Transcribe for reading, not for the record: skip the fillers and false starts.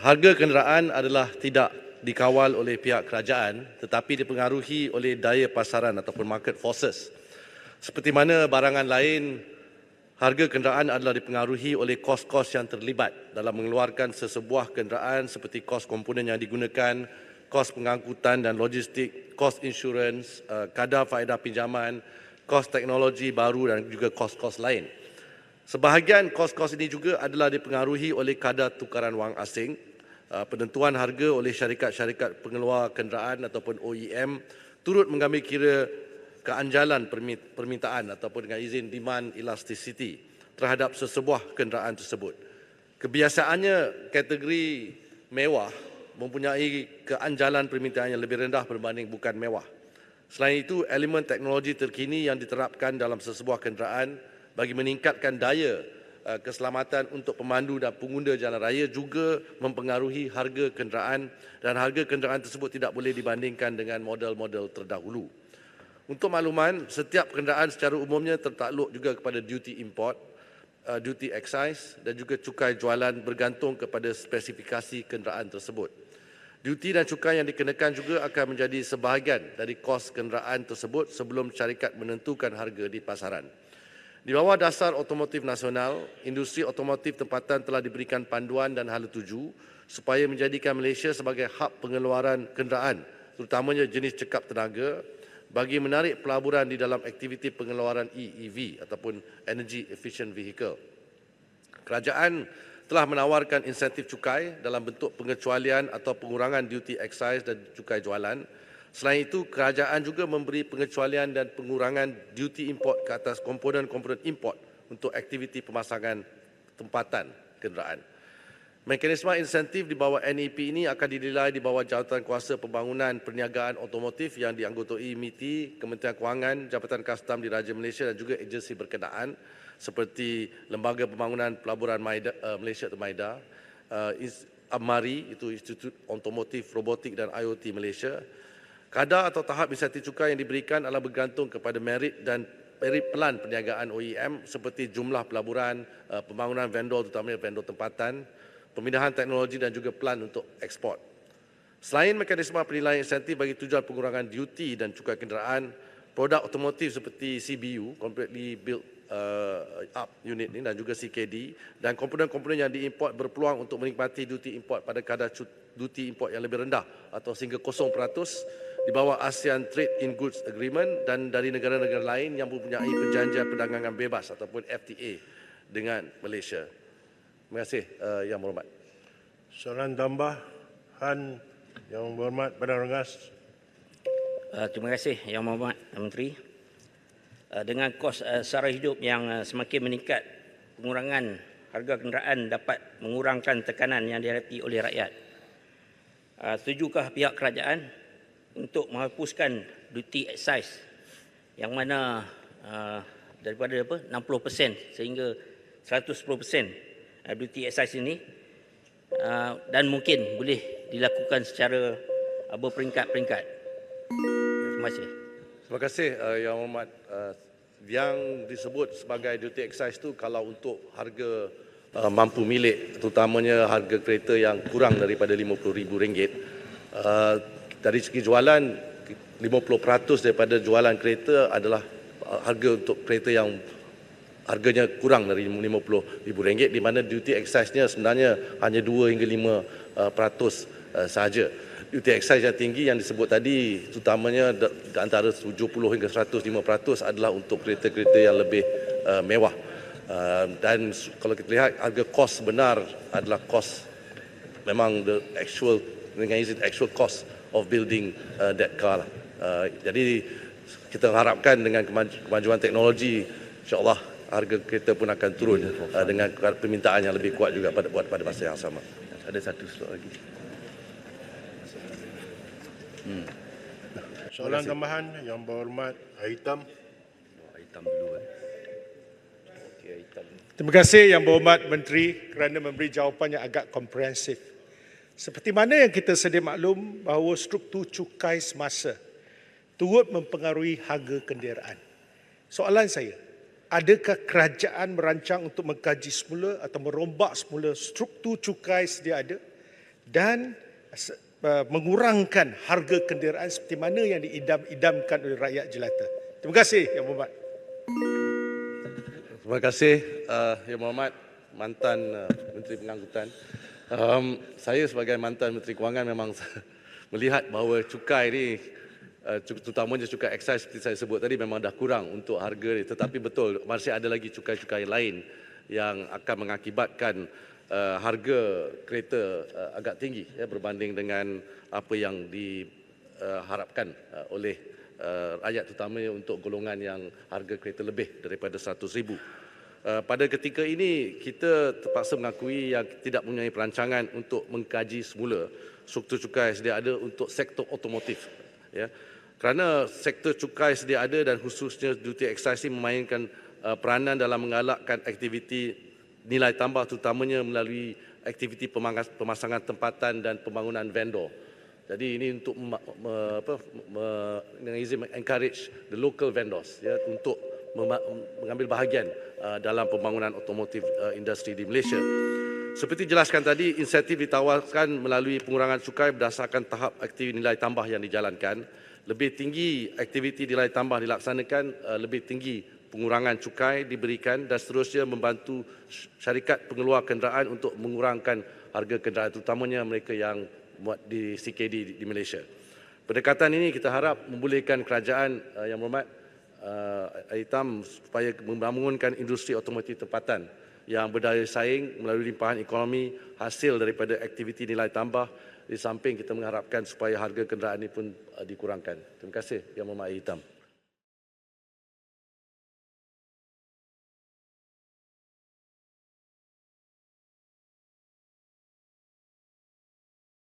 Harga kenderaan adalah tidak dikawal oleh pihak kerajaan tetapi dipengaruhi oleh daya pasaran ataupun market forces. Seperti mana barangan lain, harga kenderaan adalah dipengaruhi oleh kos-kos yang terlibat dalam mengeluarkan sesebuah kenderaan seperti kos komponen yang digunakan, kos pengangkutan dan logistik, kos insurans, kadar faedah pinjaman, kos teknologi baru dan juga kos-kos lain. Sebahagian kos-kos ini juga adalah dipengaruhi oleh kadar tukaran wang asing, penentuan harga oleh syarikat-syarikat pengeluar kenderaan ataupun OEM turut mengambil kira keanjalan permintaan ataupun dengan izin demand elasticity terhadap sesebuah kenderaan tersebut. Kebiasaannya kategori mewah mempunyai keanjalan permintaan yang lebih rendah berbanding bukan mewah. Selain itu, elemen teknologi terkini yang diterapkan dalam sesebuah kenderaan bagi meningkatkan daya keselamatan untuk pemandu dan pengguna jalan raya juga mempengaruhi harga kenderaan dan harga kenderaan tersebut tidak boleh dibandingkan dengan model-model terdahulu. Untuk makluman, setiap kenderaan secara umumnya tertakluk juga kepada duty import, duty excise dan juga cukai jualan bergantung kepada spesifikasi kenderaan tersebut. Duty dan cukai yang dikenakan juga akan menjadi sebahagian dari kos kenderaan tersebut sebelum syarikat menentukan harga di pasaran. Di bawah dasar otomotif nasional, industri otomotif tempatan telah diberikan panduan dan hala tuju supaya menjadikan Malaysia sebagai hub pengeluaran kenderaan, terutamanya jenis cekap tenaga, bagi menarik pelaburan di dalam aktiviti pengeluaran EEV ataupun Energy Efficient Vehicle. Kerajaan telah menawarkan insentif cukai dalam bentuk pengecualian atau pengurangan duty excise dan cukai jualan. Selain itu, kerajaan juga memberi pengecualian dan pengurangan duty import ke atas komponen-komponen import untuk aktiviti pemasangan tempatan kenderaan. Mekanisme insentif di bawah NEP ini akan dinilai di bawah Jawatan Kuasa Pembangunan Perniagaan Otomotif yang dianggotai MITI, Kementerian Kewangan, Jabatan Kastam Diraja Malaysia dan juga agensi berkenaan seperti Lembaga Pembangunan Pelaburan Malaysia atau MIDA, AMARI, itu Institut Otomotif, Robotik dan IoT Malaysia. Kadar atau tahap insentif cukai yang diberikan adalah bergantung kepada merit dan merit pelan perniagaan OEM seperti jumlah pelaburan, pembangunan vendor terutamanya vendor tempatan, pemindahan teknologi dan juga pelan untuk ekspor. Selain mekanisme penilaian insentif bagi tujuan pengurangan duty dan cukai kenderaan, produk otomotif seperti CBU, Completely Built Up Unit ini dan juga CKD dan komponen-komponen yang diimport berpeluang untuk menikmati duty import pada kadar duty import yang lebih rendah atau sehingga 0% di bawah ASEAN Trade in Goods Agreement dan dari negara-negara lain yang mempunyai perjanjian perdagangan bebas ataupun FTA dengan Malaysia. Terima kasih Yang Berhormat. Soalan tambahan Yang Berhormat Badan Rengas. Terima kasih Yang Berhormat Menteri. Dengan kos sara hidup yang semakin meningkat, pengurangan harga kenderaan dapat mengurangkan tekanan yang dihadapi oleh rakyat. Setujukah pihak kerajaan untuk menghapuskan duty excise yang mana daripada 60% sehingga 110% duty excise ini dan mungkin boleh dilakukan secara berperingkat-peringkat. Terima kasih. Terima kasih Yang Berhormat. Yang disebut sebagai duty excise itu kalau untuk harga mampu milik, terutamanya harga kereta yang kurang daripada RM50,000. Dari segi jualan, 50% daripada jualan kereta adalah harga untuk kereta yang harganya kurang dari RM50,000, di mana duty excise-nya sebenarnya hanya 2 hingga 5% sahaja. Duty excise yang tinggi yang disebut tadi, terutamanya antara 70 hingga 105% adalah untuk kereta-kereta yang lebih mewah. Dan kalau kita lihat harga kos benar adalah kos memang the actual dengan izin actual cost of building that car. Jadi kita harapkan dengan kemajuan teknologi, insya-Allah harga kereta pun akan turun dengan permintaan yang lebih kuat juga pada masa yang sama. Ada satu slot lagi. Soalan tambahan Yang Berhormat Aitam. Hitam dulu Terima kasih Yang Berhormat Menteri kerana memberi jawapan yang agak komprehensif. Seperti mana yang kita sedia maklum bahawa struktur cukai semasa turut mempengaruhi harga kenderaan. Soalan saya, adakah kerajaan merancang untuk mengkaji semula atau merombak semula struktur cukai sedia ada dan mengurangkan harga kenderaan seperti mana yang diidam-idamkan oleh rakyat jelata. Terima kasih Yang Berhormat. Terima kasih Yang Berhormat mantan Menteri Pengangkutan. Saya sebagai mantan Menteri Kewangan memang melihat bahawa cukai ni, terutamanya cukai excise seperti saya sebut tadi, memang dah kurang untuk harga ni. Tetapi betul, masih ada lagi cukai-cukai lain yang akan mengakibatkan harga kereta agak tinggi berbanding dengan apa yang diharapkan oleh rakyat, terutamanya untuk golongan yang harga kereta lebih daripada 100,000. Pada ketika ini, kita terpaksa mengakui yang tidak mempunyai perancangan untuk mengkaji semula struktur cukai sedia ada untuk sektor otomotif. Ya. Kerana sektor cukai sedia ada dan khususnya duty excise ini memainkan peranan dalam menggalakkan aktiviti nilai tambah, terutamanya melalui aktiviti pemasangan tempatan dan pembangunan vendor. Jadi ini untuk encourage the local vendors ya, untuk mengambil bahagian dalam pembangunan otomotif industri di Malaysia. Seperti jelaskan tadi, insentif ditawarkan melalui pengurangan cukai berdasarkan tahap aktiviti nilai tambah yang dijalankan. Lebih tinggi aktiviti nilai tambah dilaksanakan, lebih tinggi pengurangan cukai diberikan dan seterusnya membantu syarikat pengeluar kenderaan untuk mengurangkan harga kenderaan, terutamanya mereka yang buat di CKD di Malaysia. Pendekatan ini kita harap membolehkan kerajaan Yang Berhormat Hitam supaya membangunkan industri otomotif tempatan yang berdaya saing melalui limpahan ekonomi hasil daripada aktiviti nilai tambah, di samping kita mengharapkan supaya harga kenderaan ini pun dikurangkan. Terima kasih Yang Berhormat Hitam.